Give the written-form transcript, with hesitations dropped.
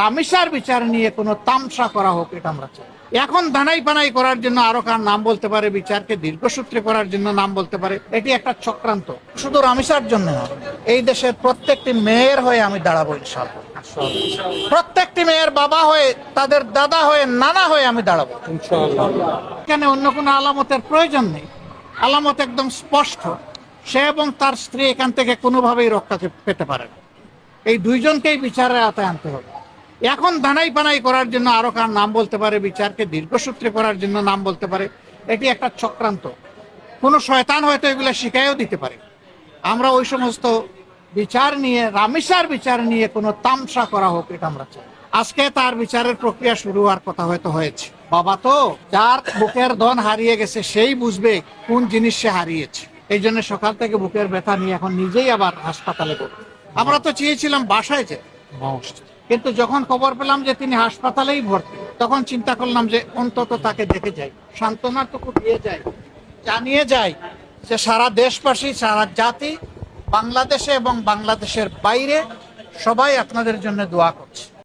রামেশার বিচার নিয়ে কোনো তামসা করা হোক, এটা আমরা চাই। এখন দানাই পানাই করার জন্য আরো কার নাম বলতে পারে, বিচারকে দীর্ঘসূত্রে করার জন্য নাম বলতে পারে, এটি একটা চক্রান্ত। শুধু রামেশার জন্য না, এই দেশের প্রত্যেকটি মেয়ের হয়ে আমি দাঁড়াবো ইনশাআল্লাহ। প্রত্যেকটি মেয়ের বাবা হয়ে, তাদের দাদা হয়ে, নানা হয়ে আমি দাঁড়াবো ইনশাআল্লাহ। এখানে অন্য কোনো আলামতের প্রয়োজন নেই, আলামত একদম স্পষ্ট। সে এবং তার স্ত্রী এখান থেকে কোনোভাবেই রক্ষা পেতে পারে না। এই দুইজনকেই বিচারের আওতায় আনতে হবে। এখন দানাই পানাই করার জন্য আরো কার নাম বলতে পারে, বিচারকে দীর্ঘসূত্রে করার জন্য নাম বলতে পারে, এটি একটা চক্রান্ত। কোনো শয়তান হয়তো এগুলো শিখাইও দিতে পারে। আমরা ওই সমস্ত বিচার নিয়ে, রামেশার বিচার নিয়ে কোনো তামসা করা হোক, এটা আমরা চাই। আজকে তার বিচারের প্রক্রিয়া শুরু হওয়ার কথা হয়তো হয়েছে। বাবা তো যার বুকের ধন হারিয়ে গেছে সেই বুঝবে কোন জিনিস সে হারিয়েছে। এই জন্য সকাল থেকে বুকের ব্যথা নিয়ে এখন নিজেই আবার হাসপাতালে পড়বে। আমরা তো চেয়েছিলাম বাসায় যেতে, কিন্তু যখন খবর পেলাম যে তিনি হাসপাতালেই ভর্তি, তখন চিন্তা করলাম যে অন্তত তাকে দেখে যাই, সান্ত্বনাটুকু দিয়ে যাই, জানিয়ে যাই যে সারা দেশবাসী, সারা জাতি, বাংলাদেশে এবং বাংলাদেশের বাইরে সবাই আপনাদের জন্য দোয়া করছে।